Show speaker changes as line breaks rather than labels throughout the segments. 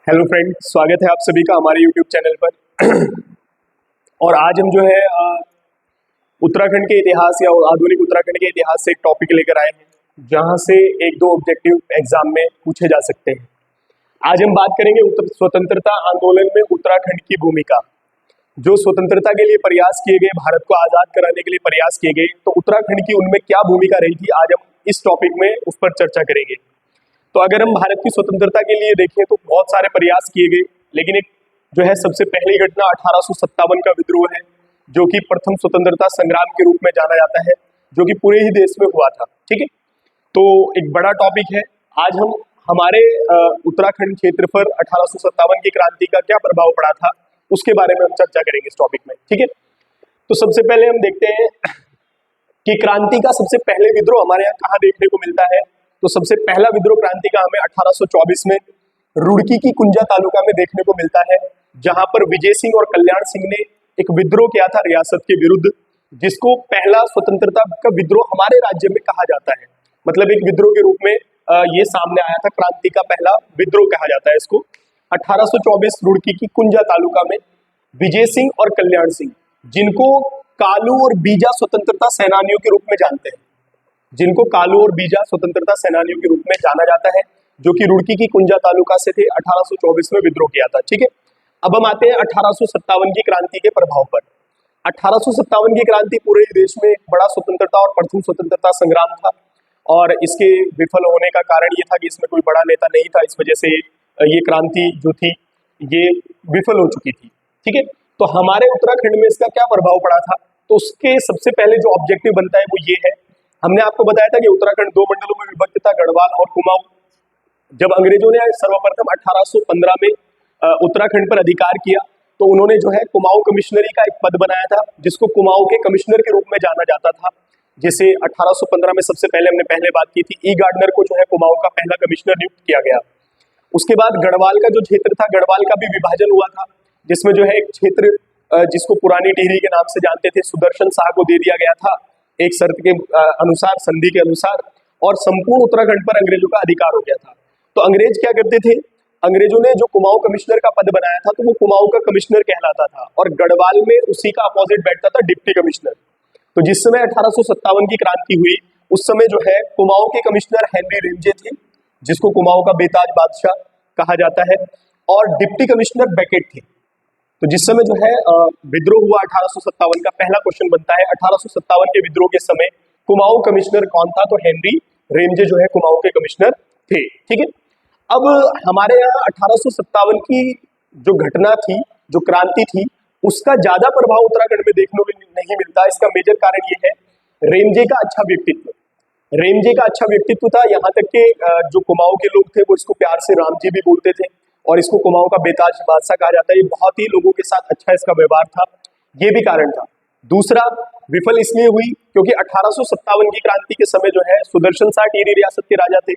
Hello friend, स्वागत है आप सभी का हमारे यूट्यूब चैनल पर। और आज हम जो है उत्तराखंड के इतिहास या आधुनिक उत्तराखंड के इतिहास से एक टॉपिक लेकर आए हैं जहां से एक दो ऑब्जेक्टिव एग्जाम में पूछे जा सकते हैं। आज हम बात करेंगे स्वतंत्रता आंदोलन में उत्तराखंड की भूमिका। जो स्वतंत्रता के लिए प्रयास किए गए, भारत को आजाद कराने के लिए प्रयास किए गए, तो उत्तराखंड की उनमें क्या भूमिका रही थी, आज हम इस टॉपिक में उस पर चर्चा करेंगे। तो अगर हम भारत की स्वतंत्रता के लिए देखें तो बहुत सारे प्रयास किए गए, लेकिन एक जो है सबसे पहली घटना 1857 का विद्रोह है, जो कि प्रथम स्वतंत्रता संग्राम के रूप में जाना जाता है, जो कि पूरे ही देश में हुआ था। ठीक है, तो एक बड़ा टॉपिक है। आज हम हमारे उत्तराखंड क्षेत्र पर 1857 की क्रांति का क्या प्रभाव पड़ा था उसके बारे में हम चर्चा करेंगे इस टॉपिक में। ठीक है, तो सबसे पहले हम देखते हैं कि क्रांति का सबसे पहले विद्रोह हमारे यहाँ कहाँ देखने को मिलता है। तो सबसे पहला विद्रोह क्रांति का हमें 1824 में रुड़की की कुंजा तालुका में देखने को मिलता है, जहां पर विजय सिंह और कल्याण सिंह ने एक विद्रोह किया था रियासत के विरुद्ध, जिसको पहला स्वतंत्रता का विद्रोह हमारे राज्य में कहा जाता है। मतलब एक विद्रोह के रूप में ये सामने आया था, क्रांति का पहला विद्रोह कहा जाता है इसको। 1824 रुड़की की कुंजा तालुका में विजय सिंह और कल्याण सिंह, जिनको कालू और बीजा स्वतंत्रता सेनानियों के रूप में जानते हैं, जिनको कालू और बीजा स्वतंत्रता सेनानियों के रूप में जाना जाता है, जो कि रुड़की की कुंजा तालुका से थे, 1824 में विद्रोह किया था। ठीक है, अब हम आते हैं 1857 की क्रांति के प्रभाव पर। 1857 की क्रांति पूरे देश में एक बड़ा स्वतंत्रता और प्रथम स्वतंत्रता संग्राम था, और इसके विफल होने का कारण ये था कि इसमें कोई बड़ा नेता नहीं था। इस वजह से ये क्रांति जो थी ये विफल हो चुकी थी। ठीक है, तो हमारे उत्तराखंड में इसका क्या प्रभाव पड़ा था, तो उसके सबसे पहले जो ऑब्जेक्टिव बनता है वो ये है। हमने आपको बताया था कि उत्तराखंड दो मंडलों में विभक्त था, गढ़वाल और कुमाऊं। जब अंग्रेजों ने सर्वप्रथम 1815 में उत्तराखंड पर अधिकार किया, तो उन्होंने जो है कुमाऊं कमिश्नरी का एक पद बनाया था, जिसको कुमाऊं के कमिश्नर के रूप में जाना जाता था। जैसे 1815 में सबसे पहले हमने पहले बात की थी, ई गार्डनर को जो है कुमाऊं का पहला कमिश्नर नियुक्त किया गया। उसके बाद गढ़वाल का जो क्षेत्र था, गढ़वाल का भी विभाजन हुआ था, जिसमें जो है एक क्षेत्र जिसको पुरानी टिहरी के नाम से जानते थे, सुदर्शन शाह को दे दिया गया था एक शर्त के अनुसार, संधि के अनुसार, और संपूर्ण उत्तराखंड पर अंग्रेजों का अधिकार हो गया था। तो अंग्रेज क्या करते थे, अंग्रेजों ने जो कुमाऊं कमिश्नर का पद बनाया था, तो वो कुमाऊं का कमिश्नर कहलाता था, और गढ़वाल में उसी का अपोजिट बैठता था डिप्टी कमिश्नर। तो जिस समय 1857 की क्रांति हुई, उस समय जो है कुमाऊं के कमिश्नर हेनरी रेमजे थे, जिसको कुमाऊं का बेताज बादशाह कहा जाता है, और डिप्टी कमिश्नर बेकेट थे। तो जिस समय जो है विद्रोह हुआ 1857 का, पहला क्वेश्चन बनता है 1857 के विद्रोह के समय कुमाऊं कमिश्नर कौन था, तो हेनरी रेमजे जो है कुमाऊं के कमिश्नर थे। ठीक है, अब हमारे यहाँ 1857 की जो घटना थी, जो क्रांति थी, उसका ज्यादा प्रभाव उत्तराखंड में देखने को नहीं मिलता। इसका मेजर कारण ये है रेमजे का अच्छा व्यक्तित्व। रेमजे का अच्छा व्यक्तित्व था, यहाँ तक कि जो कुमाऊं के लोग थे वो इसको प्यार से राम जी भी बोलते थे, और इसको कुमाऊं का बेताज बादशाह कहा जाता है। ये बहुत ही लोगों के साथ अच्छा इसका व्यवहार था, ये भी कारण था। दूसरा, विफल इसलिए हुई क्योंकि 1857 की क्रांति के समय जो है सुदर्शन शाह टिहरी रियासत के राजा थे,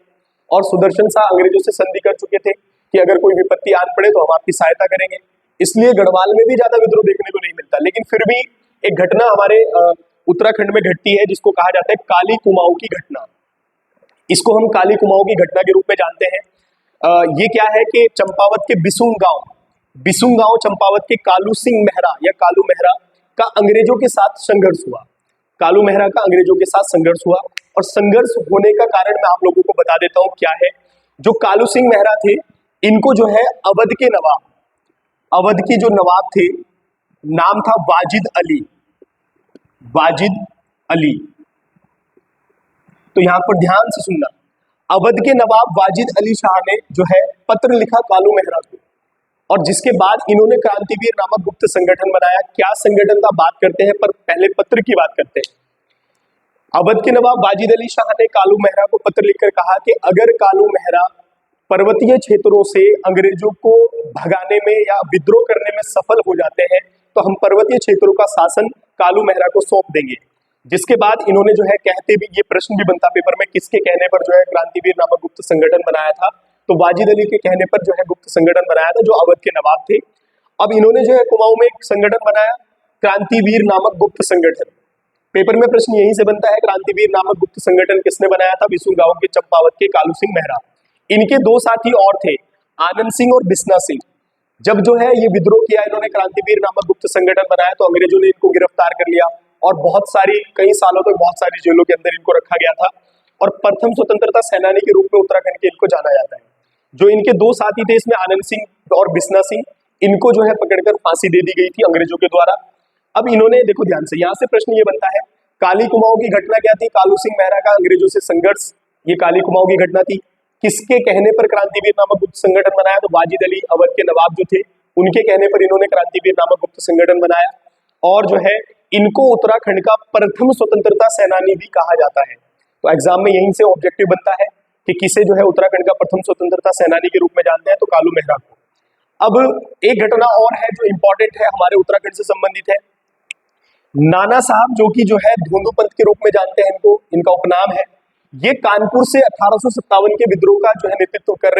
और सुदर्शन शाह अंग्रेजों से संधि कर चुके थे कि अगर कोई विपत्ति आन पड़े तो हम आपकी सहायता करेंगे। इसलिए गढ़वाल में भी ज्यादा विद्रोह देखने को नहीं मिलता। लेकिन फिर भी एक घटना हमारे उत्तराखंड में घटती है, जिसको कहा जाता है काली कुमाऊं की घटना। इसको हम काली कुमाऊं की घटना के रूप में जानते हैं। ये क्या है कि चंपावत के बिसुंग गांव चंपावत के कालू सिंह मेहरा या कालू मेहरा का अंग्रेजों के साथ संघर्ष हुआ। कालू मेहरा का अंग्रेजों के साथ संघर्ष हुआ, और संघर्ष होने का कारण मैं आप लोगों को बता देता हूं क्या है। जो कालू सिंह मेहरा थे, इनको जो है अवध के नवाब, अवध के जो नवाब थे, नाम था वाजिद अली। वाजिद अली, तो यहां पर ध्यान से सुनना, अवध के नवाब वाजिद अली शाह ने जो है पत्र लिखा कालू मेहरा को, और जिसके बाद इन्होंने क्रांतिवीर नामक गुप्त संगठन बनाया। क्या संगठन था बात करते हैं, पर पहले पत्र की बात करते हैं। अवध के नवाब वाजिद अली शाह ने कालू मेहरा को पत्र लिखकर कहा कि अगर कालू मेहरा पर्वतीय क्षेत्रों से अंग्रेजों को भगाने में या विद्रोह करने में सफल हो जाते हैं, तो हम पर्वतीय क्षेत्रों का शासन कालू मेहरा को सौंप देंगे। जिसके बाद इन्होंने जो है कहते भी, ये प्रश्न भी बनता पेपर में, किसके कहने पर जो है क्रांतिवीर नामक गुप्त संगठन बनाया था, तो वाजिद अली के कहने पर जो है गुप्त संगठन बनाया था, जो अवध के नवाब थे। अब इन्होंने जो है कुमाऊं में एक संगठन बनाया, क्रांतिवीर नामक गुप्त संगठन। पेपर में प्रश्न यहीं से बनता है, क्रांतिवीर नामक गुप्त संगठन किसने बनाया था, बिसुंग गांव के चंपावत के कालू सिंह मेहरा। इनके दो साथी और थे, आनंद सिंह और बिस्ना सिंह, जब जो है ये विद्रोह किया, इन्होंने क्रांतिवीर नामक गुप्त संगठन बनाया, तो अंग्रेजों ने इनको गिरफ्तार कर लिया और कई सालों तक बहुत सारी जेलों के अंदर इनको रखा गया था। और प्रथम स्वतंत्रता सेनानी के रूप में उत्तराखंड के इनको जाना जाता है। जो इनके दो साथी थे इसमें आनंद सिंह और बिस्ना सिंह, इनको जो है पकड़कर फांसी दे दी गई थी अंग्रेजों के द्वारा। अब इन्होंने, देखो ध्यान से, यहाँ से प्रश्न ये बनता है, काली कुमाऊं की घटना क्या थी? कालू सिंह मेहरा का अंग्रेजों से संघर्ष, ये काली कुमाऊं की घटना थी। किसके कहने पर क्रांतिवीर नामक गुप्त संगठन बनाया? तो वाजिद अली अवध के नवाब जो थे, उनके कहने पर इन्होंने क्रांतिवीर नामक गुप्त संगठन बनाया। और जो है इनको उत्तराखंड का प्रथम स्वतंत्रता सेनानी भी कहा जाता है। तो एग्जाम में यहीं से ऑब्जेक्टिव बनता है कि किसे जो है उत्तराखंड का प्रथम स्वतंत्रता सेनानी के रूप में जानते हैं, तो कालू मेहरा को। अब एक घटना और है जो इंपॉर्टेंट है, हमारे उत्तराखंड से संबंधित है। नाना साहब, जो कि जो है धोंदू पंत के रूप में जानते हैं इनको, इनका उपनाम है, ये कानपुर से 1857 के विद्रोह का जो है नेतृत्व कर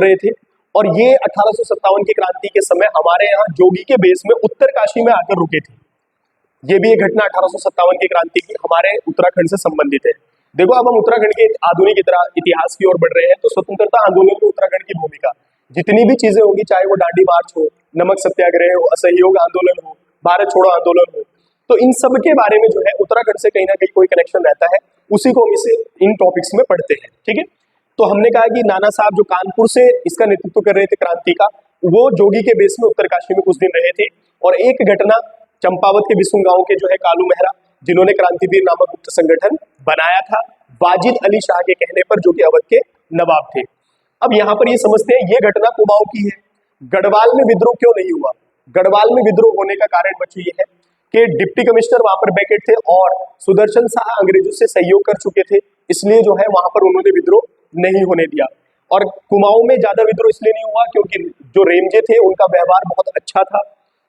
रहे थे। और ये 1857 की क्रांति के समय हमारे यहाँ जोगी के बेस में उत्तरकाशी में आकर रुके थे। ये भी एक घटना 1857 की क्रांति की हमारे उत्तराखंड से संबंधित है। देखो, अब हम उत्तराखंड के आधुनिक इतिहास की ओर बढ़ रहे हैं, तो स्वतंत्रता आंदोलन में उत्तराखंड की भूमिका, जितनी भी चीजें होंगी, चाहे वो डांडी मार्च हो, नमक सत्याग्रह हो, असहयोग आंदोलन हो, भारत छोड़ो आंदोलन हो, तो इन सब के बारे में जो है उत्तराखंड से कहीं ना कहीं कोई कनेक्शन रहता है, उसी को हम इसे इन टॉपिक्स में पढ़ते हैं। ठीक है, तो हमने कहा कि नाना साहब जो कानपुर से इसका नेतृत्व कर रहे थे क्रांति का, वो जोगी के बेस में उत्तरकाशी में कुछ दिन रहे थे। और एक घटना चंपावत के बिसुन गांव के जो है कालू मेहरा, जिन्होंने क्रांतिवीर नामक गुप्त संगठन बनाया था वाजिद अली शाह के कहने पर, जो कि अवध के नवाब थे। अब यहाँ पर ये समझते हैं, ये घटना कुमाऊं की है। गढ़वाल में विद्रोह क्यों नहीं हुआ? गढ़वाल में विद्रोह होने का कारण बच्चों ये है कि डिप्टी कमिश्नर वहां पर बैठे थे और सुदर्शन शाह अंग्रेजों से सहयोग कर चुके थे, इसलिए जो है वहां पर उन्होंने विद्रोह नहीं होने दिया। और कुमाऊं में ज्यादा विद्रोह इसलिए नहीं हुआ क्योंकि जो रेंजे थे उनका व्यवहार बहुत अच्छा था।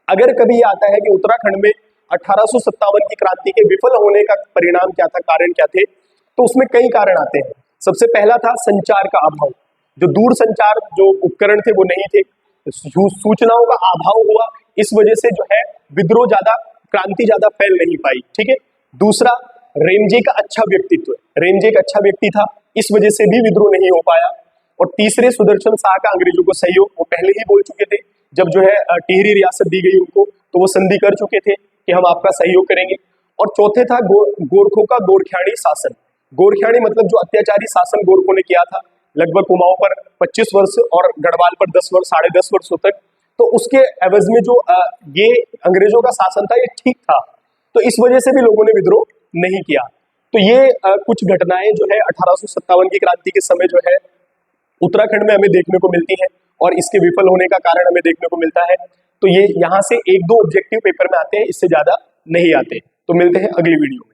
अगर कभी ये आता है कि उत्तराखंड में 1857 की क्रांति के विफल होने का परिणाम क्या था, कारण क्या थे, तो उसमें कई कारण आते हैं। सबसे पहला था संचार का अभाव। जो दूर संचार जो उपकरण थे वो नहीं थे, सूचनाओं का अभाव हुआ, इस वजह से जो है विद्रोह क्रांति ज्यादा फैल नहीं पाई। ठीक है। दूसरा, रेंजे का अच्छा व्यक्तित्व, रेंजे एक अच्छा व्यक्ति था, इस वजह से भी विद्रोह नहीं हो पाया। और तीसरे, सुदर्शन शाह का अंग्रेजों को सहयोग, वो पहले ही बोल चुके थे, जब जो है टिहरी रियासत दी गई उनको, तो वो संधि कर चुके थे कि हम आपका सहयोग करेंगे। और चौथे था गोरखों का गोरखियाणी शासन। गोरखियाणी मतलब जो अत्याचारी शासन गोरखों ने किया था, लगभग कुमाऊं पर 25 वर्ष और गढ़वाल पर 10 वर्ष, 10.5 वर्षों तक, तो उसके एवज में जो ये अंग्रेजों का शासन था, ये ठीक था, तो इस वजह से भी लोगों ने विद्रोह नहीं किया। तो ये कुछ घटनाएं जो है 1857 की क्रांति के समय जो है उत्तराखंड में हमें देखने को मिलती है, और इसके विफल होने का कारण हमें देखने को मिलता है। तो ये यहाँ से 1-2 ऑब्जेक्टिव पेपर में आते हैं, इससे ज्यादा नहीं आते। तो मिलते हैं अगली वीडियो।